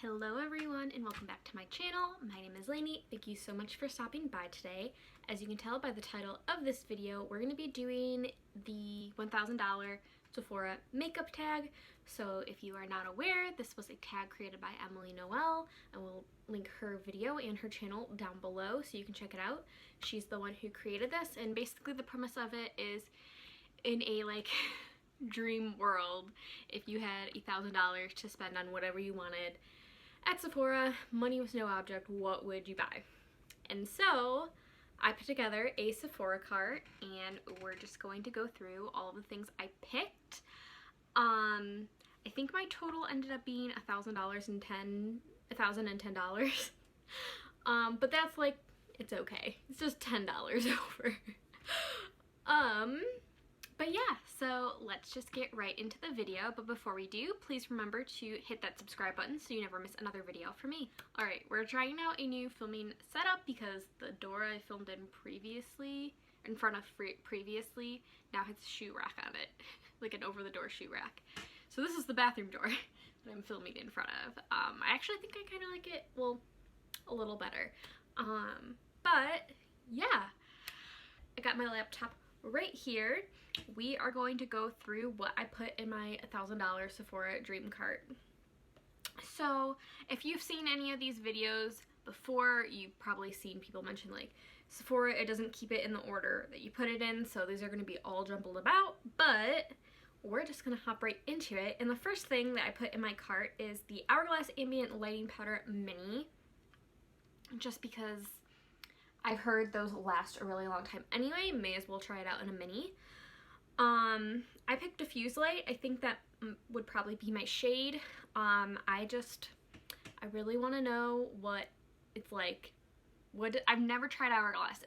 Hello everyone and welcome back to my channel. My name is Lainey. Thank you so much for stopping by today. As you can tell by the title of this video, we're going to be doing the $1,000 Sephora makeup tag. So if you are not aware, this was a tag created by Noel. I will link her video and her channel down below so you can check it out. She's the one who created this, and basically the premise of it is in a dream world, if you had $1,000 to spend on whatever you wanted at Sephora, money was no object, what would you buy? And so I put together a Sephora cart and we're just going to go through all the things I picked. I think my total ended up being $1,010. But that's it's okay. It's just $10 over. But yeah, so let's just get right into the video. But before we do, please remember to hit that subscribe button so you never miss another video from me. Alright, we're trying out a new filming setup because the door I filmed in front of previously, now has a shoe rack on it. Like an over-the-door shoe rack. So this is the bathroom door that I'm filming in front of. I actually think I kind of like it, well, a little better. But yeah, I got my laptop right here. We are going to go through what I put in my $1,000 Sephora dream cart. So if you've seen any of these videos before, you've probably seen people mention Sephora, it doesn't keep it in the order that you put it in, so these are going to be all jumbled about, but we're just going to hop right into it. And the first thing that I put in my cart is the Hourglass Ambient Lighting Powder Mini, just because I've heard those last a really long time anyway, may as well try it out in a mini. I picked Diffuse Light. I think that would probably be my shade. I really want to know what it's like. I've never tried Hourglass.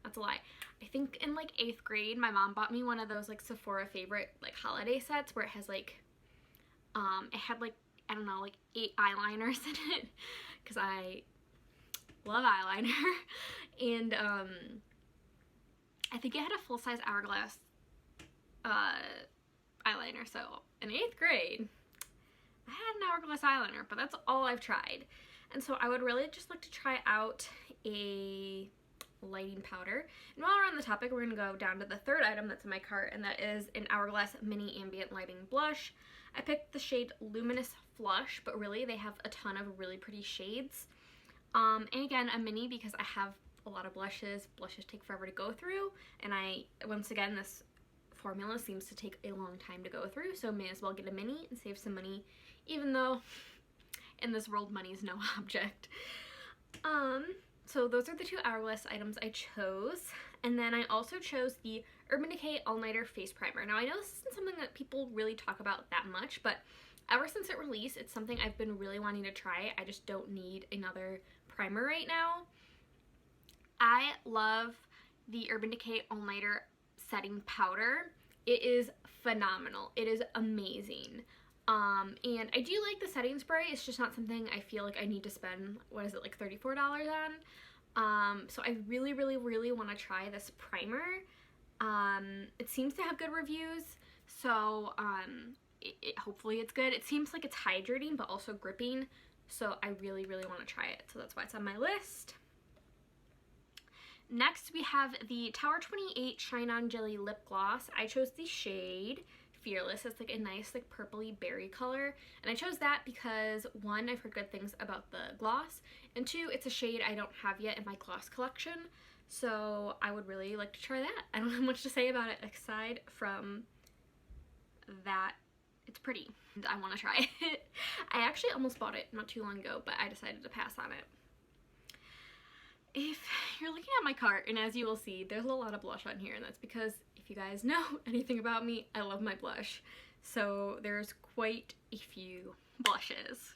That's a lie. I think in 8th grade, my mom bought me one of those Sephora favorite holiday sets where it has it had I don't know, 8 eyeliners in it, because I love eyeliner. And I think it had a full-size Hourglass eyeliner. So in 8th grade I had an Hourglass eyeliner, but that's all I've tried. And so I would really just like to try out a lighting powder. And while we're on the topic, we're going to go down to the third item that's in my cart, and that is an Hourglass Mini Ambient Lighting Blush. I picked the shade Luminous Flush, but really they have a ton of really pretty shades. And again, a mini because I have a lot of blushes. Blushes take forever to go through, and once again, this formula seems to take a long time to go through, so may as well get a mini and save some money, even though in this world money is no object. So those are the 2 Hourglass items I chose. And then I also chose the Urban Decay All Nighter Face Primer. Now I know this isn't something that people really talk about that much, but ever since it released, it's something I've been really wanting to try. I just don't need another primer right now. I love the Urban Decay All Nighter setting powder. It is phenomenal. It is amazing. And I do like the setting spray. It's just not something I feel like I need to spend, what is it, $34 on? So I really, really, really want to try this primer. It seems to have good reviews, so hopefully it's good. It seems like it's hydrating but also gripping, so I really, really want to try it. So that's why it's on my list. Next, we have the Tower 28 Shine On Jelly Lip Gloss. I chose the shade Fearless. It's a nice purpley berry color, and I chose that because 1, I've heard good things about the gloss, and 2, it's a shade I don't have yet in my gloss collection, so I would really like to try that. I don't have much to say about it aside from that it's pretty and I want to try it. I actually almost bought it not too long ago, but I decided to pass on it. If you're looking at my cart, and as you will see, there's a lot of blush on here, and that's because if you guys know anything about me, I love my blush. So there's quite a few blushes.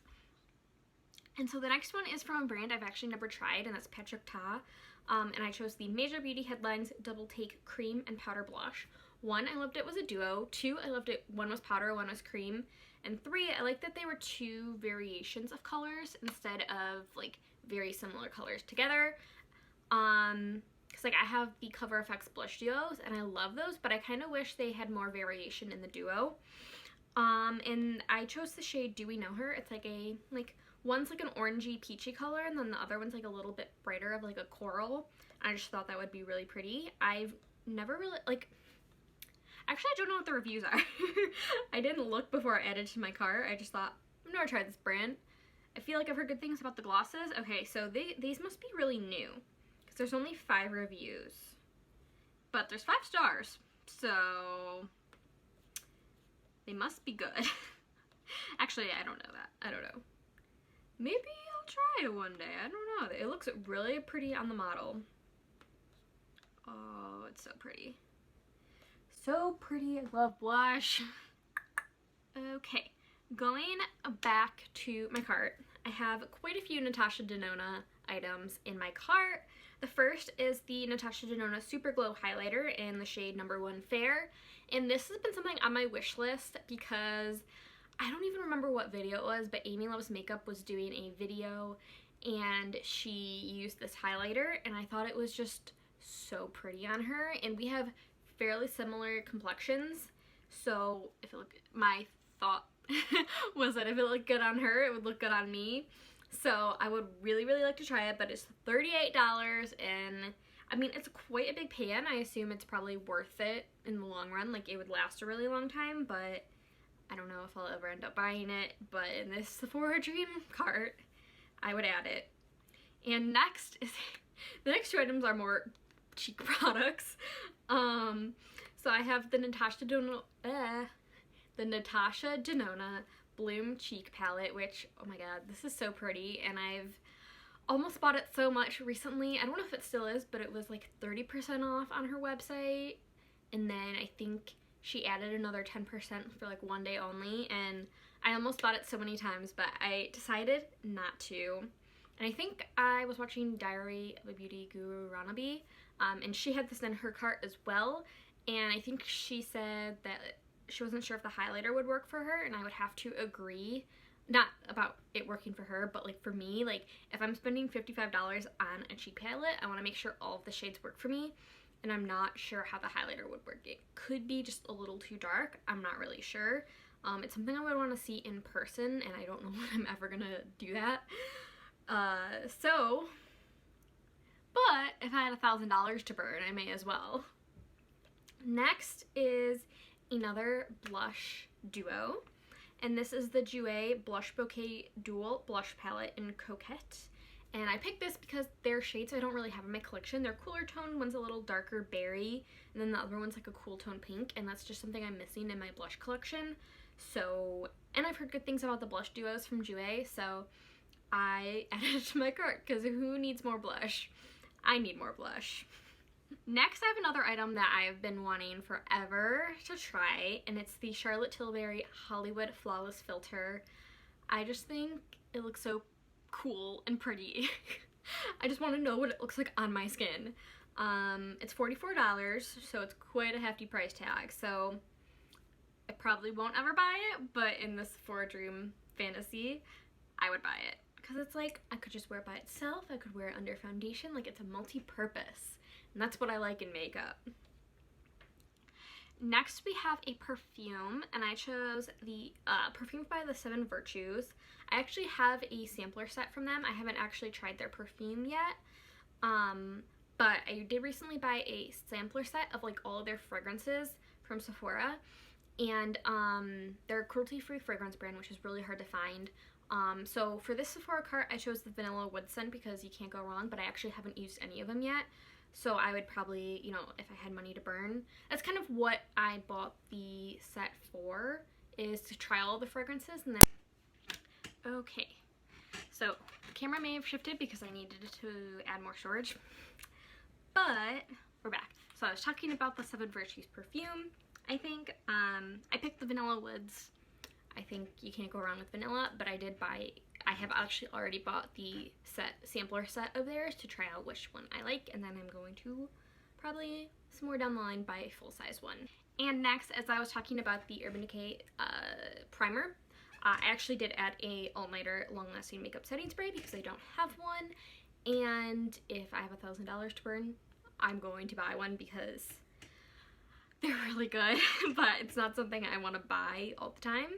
And so the next one is from a brand I've actually never tried, and that's Patrick Ta. And I chose the Major Beauty Headlines Double Take Cream and Powder Blush. 1, I loved it was a duo. 2, I loved it, 1 was powder, 1 was cream. And 3, I liked that they were 2 variations of colors instead of very similar colors together. Because I have the Cover FX blush duos and I love those, but I kind of wish they had more variation in the duo. And I chose the shade Do We Know Her. It's like one's like an orangey peachy color, and then the other one's like a little bit brighter of like a coral. I just thought that would be really pretty. I've never really, like, actually I don't know what the reviews are. I didn't look before I added to my cart. I just thought, I've never tried this brand. I feel like I've heard good things about the glosses. Okay, so these must be really new, because there's only 5 reviews. But there's 5 stars, so they must be good. Actually, I don't know that. I don't know. Maybe I'll try it one day. I don't know. It looks really pretty on the model. Oh, it's so pretty. So pretty. I love blush. Okay, going back to my cart. I have quite a few Natasha Denona items in my cart. The first is the Natasha Denona Super Glow Highlighter in the shade number 1 Fair. And this has been something on my wish list because I don't even remember what video it was, but Amy Loves Makeup was doing a video and she used this highlighter, and I thought it was just so pretty on her. And we have fairly similar complexions, so if it looked, my thought was that if it looked good on her, it would look good on me. So I would really, really like to try it, but it's $38, and I mean, it's quite a big pan. I assume it's probably worth it in the long run. Like, it would last a really long time, but I don't know if I'll ever end up buying it. But in this Sephora Dream cart, I would add it. And next is, the next 2 items are more cheek products. So I have the Natasha Denona Bloom Cheek Palette, which, oh my god, this is so pretty, and I've almost bought it so much recently. I don't know if it still is, but it was like 30% off on her website, and then I think she added another 10% for like one day only, and I almost bought it so many times, but I decided not to. And I think I was watching Diary of a Beauty Guru Ranabi, and she had this in her cart as well, and I think she said that she wasn't sure if the highlighter would work for her, and I would have to agree. Not about it working for her, but like for me, like if I'm spending $55 on a cheek palette, I want to make sure all of the shades work for me, and I'm not sure how the highlighter would work. It could be just a little too dark. I'm not really sure. It's something I would want to see in person, and I don't know when I'm ever gonna do that. But if I had $1,000 to burn, I may as well. Next is another blush duo, and this is the Jouer Blush Bouquet Dual Blush Palette in Coquette. And I picked this because they're shades I don't really have in my collection. They're cooler toned. One's a little darker berry, and then the other one's like a cool tone pink, and that's just something I'm missing in my blush collection. So, and I've heard good things about the blush duos from Jouer, so I added it to my cart because who needs more blush? I need more blush. Next, I have another item that I have been wanting forever to try, and it's the Charlotte Tilbury Hollywood Flawless Filter. I just think it looks so cool and pretty. I just want to know what it looks like on my skin. It's $44, so it's quite a hefty price tag, so I probably won't ever buy it, but in this Sephora Dream fantasy, I would buy it. Because it's like, I could just wear it by itself, I could wear it under foundation, like it's a multi-purpose. And that's what I like in makeup. Next we have a perfume, and I chose the Perfume by the 7 Virtues. I actually have a sampler set from them. I haven't actually tried their perfume yet, but I did recently buy a sampler set of like all of their fragrances from Sephora, and they're a cruelty-free fragrance brand, which is really hard to find. So for this Sephora cart, I chose the Vanilla Wood scent because you can't go wrong, but I actually haven't used any of them yet. So I would probably, you know, if I had money to burn, that's kind of what I bought the set for, is to try all the fragrances. And then, okay, so the camera may have shifted because I needed to add more storage, but we're back. So I was talking about the 7 Virtues perfume. I think I picked the Vanilla Woods. I think you can't go wrong with vanilla, but I have actually already bought the sampler set of theirs to try out which one I like, and then I'm going to probably some more down the line buy a full-size one. And next, as I was talking about the Urban Decay primer, I actually did add a all-nighter long-lasting makeup setting spray because I don't have one, and if I have $1,000 to burn, I'm going to buy one because They're really good, but it's not something I want to buy all the time.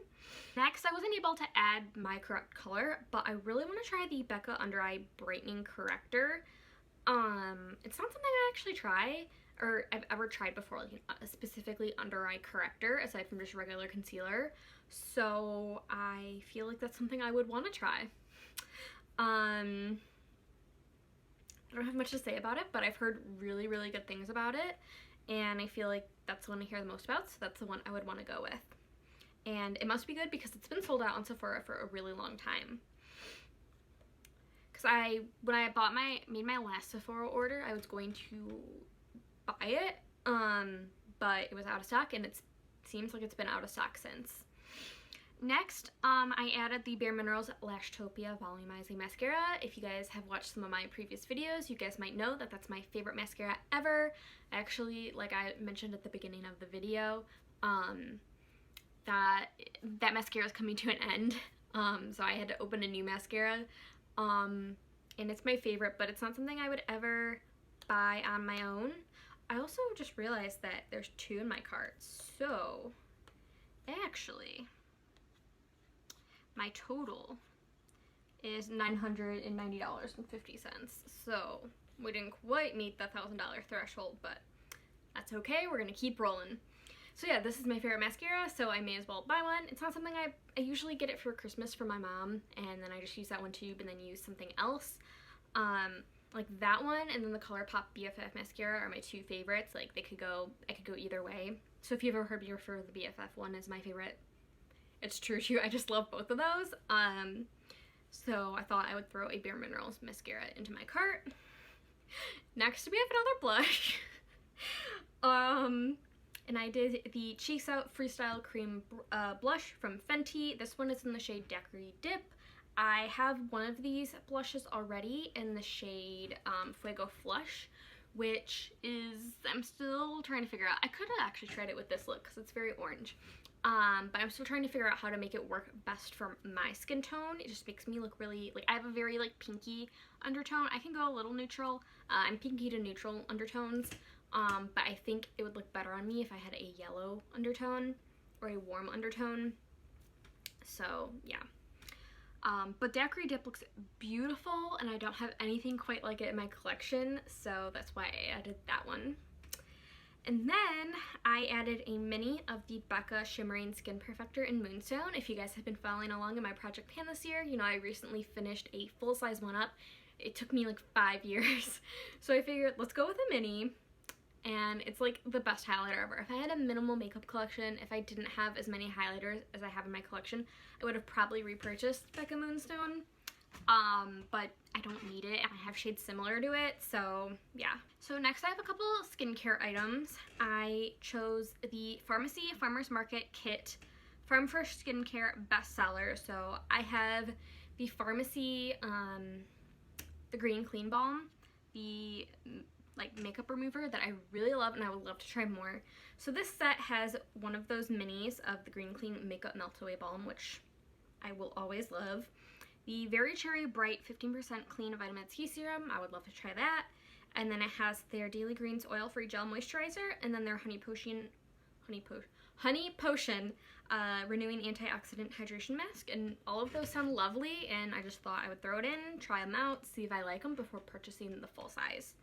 Next, I wasn't able to add my correct color, but I really want to try the Becca Under Eye Brightening Corrector. It's not something I actually try, or I've ever tried before, like specifically under eye corrector, aside from just regular concealer. So I feel like that's something I would want to try. I don't have much to say about it, but I've heard really, really good things about it, and I feel like that's the one I hear the most about, so that's the one I would want to go with. And it must be good because it's been sold out on Sephora for a really long time. Because when I made my last Sephora order, I was going to buy it, but it was out of stock, and it seems like it's been out of stock since. Next, I added the Bare Minerals Lashtopia Volumizing Mascara. If you guys have watched some of my previous videos, you guys might know that that's my favorite mascara ever. Actually, like I mentioned at the beginning of the video, that mascara is coming to an end, so I had to open a new mascara, and it's my favorite, but it's not something I would ever buy on my own. I also just realized that there's 2 in my cart, so actually my total is $990.50, so we didn't quite meet the $1,000 threshold, but that's okay, we're gonna keep rolling. So yeah, this is my favorite mascara, so I may as well buy one. It's not something I usually get it for Christmas for my mom, and then I just use that one tube and then use something else. Like that one and then the ColourPop BFF mascara are my 2 favorites. Like I could go either way. So if you've ever heard me refer to the BFF one as my favorite, it's true too. I just love both of those. So I thought I would throw a Bare Minerals mascara into my cart. Next we have another blush. And I did the Cheeks Out Freestyle Cream blush from Fenty. This one is in the shade Daiquiri Dip. I have one of these blushes already in the shade Fuego Flush, which is, I'm still trying to figure out. I could have actually tried it with this look because it's very orange. But I'm still trying to figure out how to make it work best for my skin tone. It just makes me look really, like, I have a very, like, pinky undertone. I can go a little neutral. I'm pinky to neutral undertones. But I think it would look better on me if I had a yellow undertone or a warm undertone. So, yeah. But Daiquiri Dip looks beautiful, and I don't have anything quite like it in my collection, so that's why I added that one. And then I added a mini of the Becca Shimmering Skin Perfector in Moonstone. If you guys have been following along in my project pan this year, you know I recently finished a full-size one-up. It took me like 5 years. So I figured, let's go with a mini. And it's like the best highlighter ever. If I had a minimal makeup collection, if I didn't have as many highlighters as I have in my collection, I would have probably repurchased Becca Moonstone. But I don't need it, and I have shades similar to it, so yeah. So next I have a couple skincare items. I chose the Pharmacy Farmers Market Kit Farm Fresh Skincare Bestseller. So I have the Pharmacy, the Green Clean Balm, the like makeup remover that I really love and I would love to try more. So this set has one of those minis of the Green Clean Makeup Melt Away Balm, which I will always love. The Very Cherry Bright 15% Clean Vitamin C Serum, I would love to try that. And then it has their Daily Greens Oil-Free Gel Moisturizer, and then their Honey Potion Renewing Antioxidant Hydration Mask. And all of those sound lovely, and I just thought I would throw it in, try them out, see if I like them before purchasing the full size.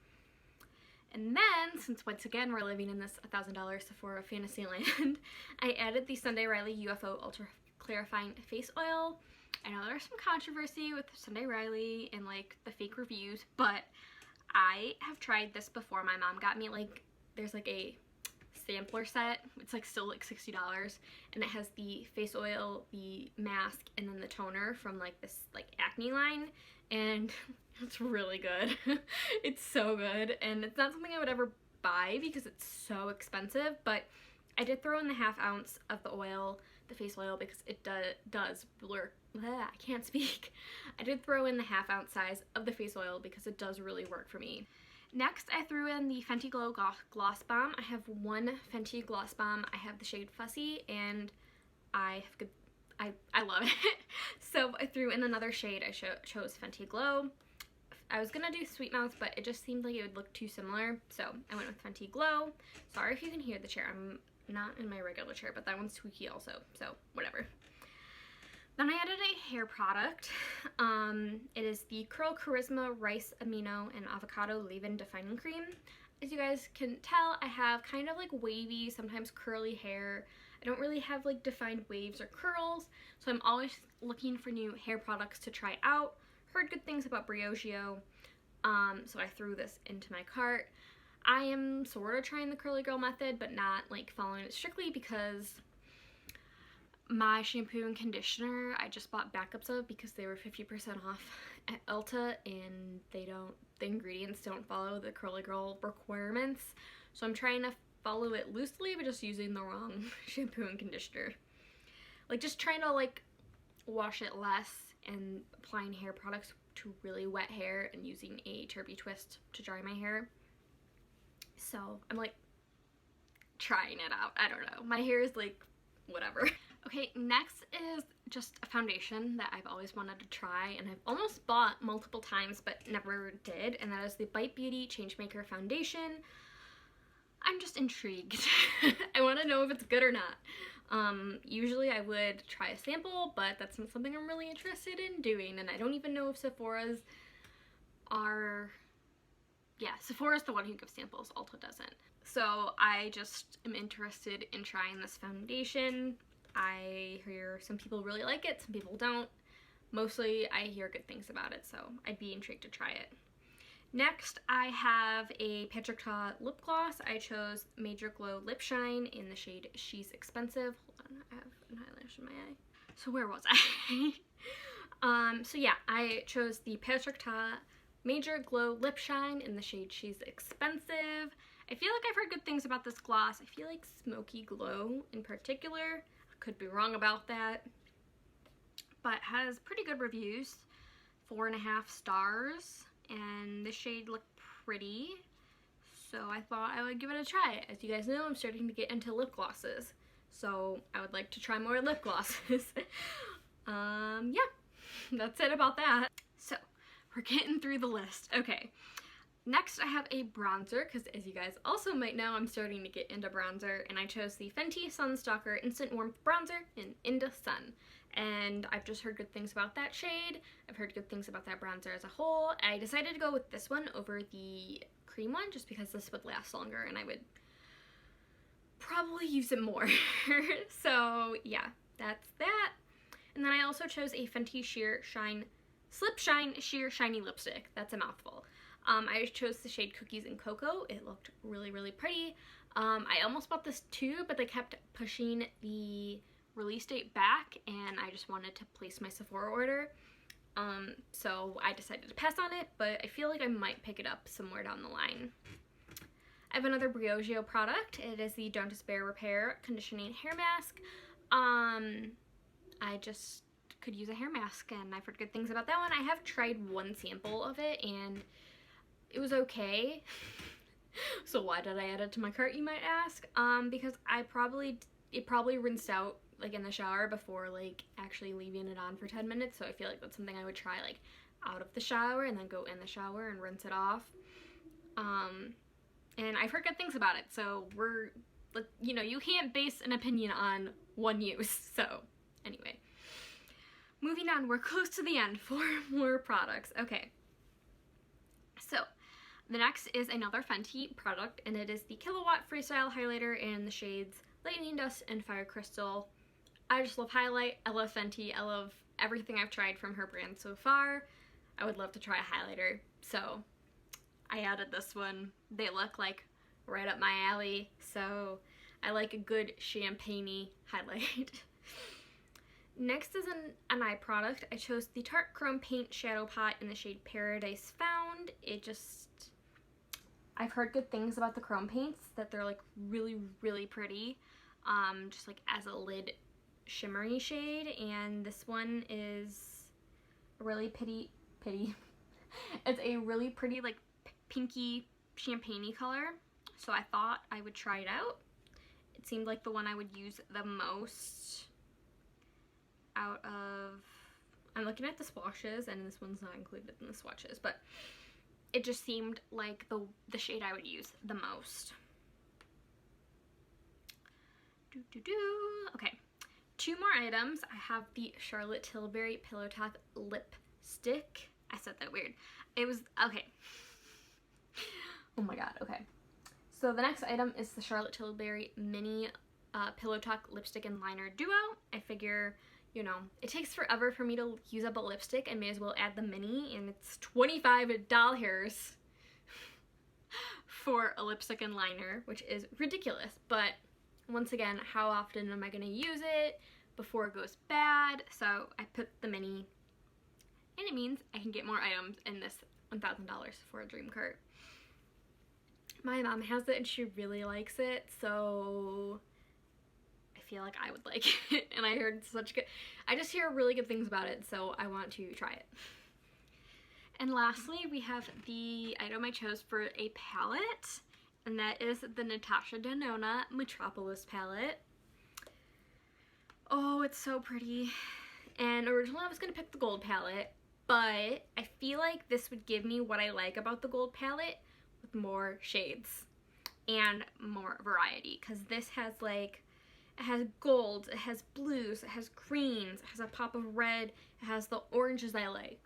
And then, since once again we're living in this $1,000 Sephora fantasy land, I added the Sunday Riley UFO Ultra Clarifying Face Oil. I know there's some controversy with Sunday Riley and like the fake reviews, but I have tried this before. My mom got me like, there's like a sampler set. It's like still like $60, and it has the face oil, the mask, and then the toner from like this like acne line, and it's really good. It's so good, and it's not something I would ever buy because it's so expensive, but I did throw in the ½ ounce of the oil, the face oil, because it does work. I can't speak. I did throw in the ½ ounce size of the face oil because it does really work for me. Next, I threw in the Fenty Glow Gloss Bomb. I have one Fenty Gloss Bomb. I have the shade Fussy, and I love it. So I threw in another shade. I chose Fenty Glow. I was gonna do Sweet Mouth, but it just seemed like it would look too similar, so I went with Fenty Glow. Sorry if you can hear the chair. I'm not in my regular chair, but that one's squeaky also, so whatever. Then I added a hair product. It is the Curl Charisma Rice Amino and Avocado Leave-In Defining Cream. As you guys can tell, I have kind of like wavy, sometimes curly hair. I don't really have like defined waves or curls, so I'm always looking for new hair products to try out. Heard good things about Briogeo, so I threw this into my cart. I am sort of trying the curly girl method, but not like following it strictly because my shampoo and conditioner I just bought backups of because they were 50% off at Ulta, and the ingredients don't follow the curly girl requirements, so I'm trying to follow it loosely but just using the wrong shampoo and conditioner. Like just trying to like wash it less and applying hair products to really wet hair and using a Turby twist to dry my hair. So I'm like trying it out. I don't know. My hair is like whatever. Okay, next is just a foundation that I've always wanted to try and I've almost bought multiple times but never did, and that is the Bite Beauty Changemaker Foundation. I'm just intrigued. I want to know if it's good or not. Usually I would try a sample, but that's not something I'm really interested in doing, and I don't even know if Sephora's are... Yeah, Sephora's the one who gives samples, Ulta doesn't. So I just am interested in trying this foundation. I hear some people really like it, some people don't. Mostly I hear good things about it, so I'd be intrigued to try it. Next, I have a Patrick Ta lip gloss. I chose Major Glow Lip Shine in the shade She's Expensive. Hold on, I have an eyelash in my eye. So where was I? So yeah, I chose the Patrick Ta Major Glow Lip Shine in the shade She's Expensive. I feel like I've heard good things about this gloss. I feel like smoky glow in particular. I could be wrong about that. But has pretty good reviews. 4.5 stars. And the shade looked pretty, so I thought I would give it a try. As you guys know, I'm starting to get into lip glosses, so I would like to try more lip glosses. Yeah, that's it about that. So, we're getting through the list. Okay, next I have a bronzer, because as you guys also might know, I'm starting to get into bronzer, and I chose the Fenty Sunstalker Instant Warmth Bronzer in Into Sun. And I've just heard good things about that shade. I've heard good things about that bronzer as a whole. I decided to go with this one over the cream one just because this would last longer and I would probably use it more. So yeah, that's that. And then I also chose a Fenty Slip Shine Sheer Shiny Lipstick. That's a mouthful. I chose the shade Cookies and Cocoa. It looked really, really pretty. I almost bought this too, but they kept pushing the release date back and I just wanted to place my Sephora order, so I decided to pass on it, but I feel like I might pick it up somewhere down the line. I have another Briogeo product. It is the Don't Despair Repair Conditioning Hair Mask. I just could use a hair mask and I've heard good things about that one. I have tried one sample of it and it was okay. So why did I add it to my cart, you might ask? Because it probably rinsed out like in the shower before like actually leaving it on for 10 minutes, so I feel like that's something I would try like out of the shower and then go in the shower and rinse it off. And I've heard good things about it, so you know, you can't base an opinion on one use. So anyway, moving on, we're close to the end. 4 more products. Okay, so the next is another Fenty product, and it is the Kilowatt Freestyle Highlighter in the shades Lightning Dust and Fire Crystal. I just love highlight. I love Fenty. I love everything I've tried from her brand so far. I would love to try a highlighter, so I added this one. They look like right up my alley, so I like a good champagne-y highlight. Next is an eye product. I chose the Tarte Chrome Paint Shadow Pot in the shade Paradise Found. I've heard good things about the chrome paints, that they're like really, really pretty, just like as a lid shimmery shade, and this one is a really pretty it's a really pretty like pinky champagne-y color, so I thought I would try it out. It seemed like the one I would use the most out of, I'm looking at the swatches and this one's not included in the swatches, but it just seemed like the shade I would use the most. Okay, 2 more items. I have the Charlotte Tilbury Pillow Talk lipstick. I said that weird. It was, okay. Oh my god, okay. So the next item is the Charlotte Tilbury Mini Pillow Talk Lipstick and Liner Duo. I figure, you know, it takes forever for me to use up a lipstick. I may as well add the mini, and it's $25 for a lipstick and liner, which is ridiculous. But once again, how often am I going to use it before it goes bad? So I put the mini, and it means I can get more items in this $1,000 for a dream cart. My mom has it and she really likes it, so I feel like I would like it. And I heard I just hear really good things about it, so I want to try it. And lastly, we have the item I chose for a palette, and that is the Natasha Denona Metropolis palette. Oh, it's so pretty. And originally I was going to pick the gold palette, but I feel like this would give me what I like about the gold palette with more shades and more variety, because this has like, it has golds, it has blues, it has greens, it has a pop of red, it has the oranges I like,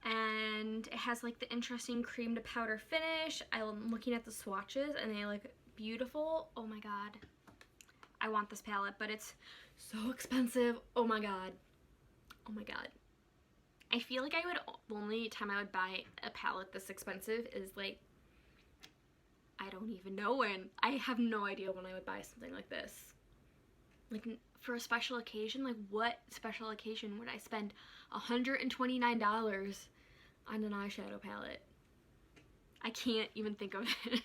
and it has like the interesting cream to powder finish. I'm looking at the swatches and they look beautiful. Oh my god, I want this palette, but it's so expensive. Oh my god, oh my god. I feel like the only time I would buy a palette this expensive is like, I don't even know when. I have no idea when I would buy something like this. Like for a special occasion, like what special occasion would I spend $129 on an eyeshadow palette? I can't even think of it.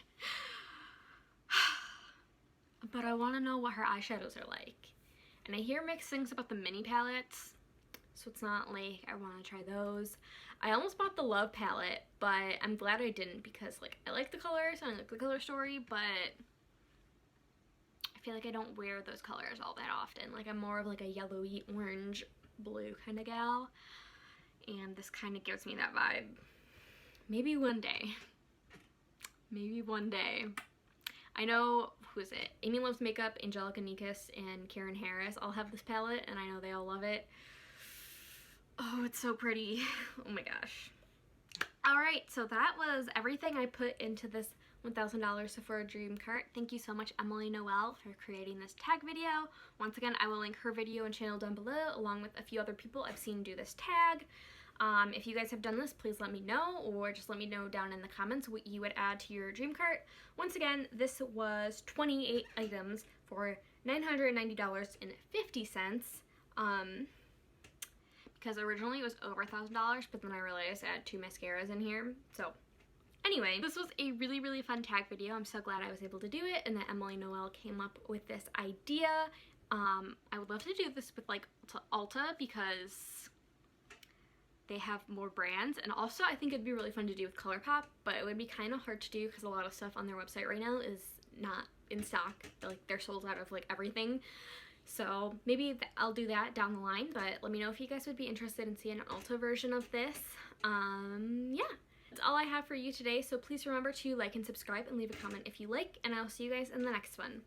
But I want to know what her eyeshadows are like. And I hear mixed things about the mini palettes, so it's not like I want to try those. I almost bought the Love palette, but I'm glad I didn't, because like I like the colors and I like the color story, but I feel like I don't wear those colors all that often. Like I'm more of like a yellowy, orange, blue kind of gal, and this kind of gives me that vibe. Maybe one day. Maybe one day. I know, who is it? Amy Loves Makeup, Angelica Nikas, and Karen Harris all have this palette, and I know they all love it. Oh, it's so pretty. Oh my gosh. Alright, so that was everything I put into this $1,000 Sephora dream cart. Thank you so much, Emily Noel, for creating this tag video. Once again, I will link her video and channel down below, along with a few other people I've seen do this tag. If you guys have done this, please let me know, or just let me know down in the comments what you would add to your dream cart. Once again, this was 28 items for $990.50. Because originally it was over $1,000, but then I realized I had 2 mascaras in here. So anyway, this was a really, really fun tag video. I'm so glad I was able to do it, and that Emily Noel came up with this idea. I would love to do this with like Ulta, because they have more brands, and also I think it'd be really fun to do with ColourPop, but it would be kind of hard to do because a lot of stuff on their website right now is not in stock. Like they're sold out of like everything. So maybe I'll do that down the line, but let me know if you guys would be interested in seeing an Ulta version of this. Yeah, that's all I have for you today, so please remember to like and subscribe and leave a comment if you like, and I'll see you guys in the next one.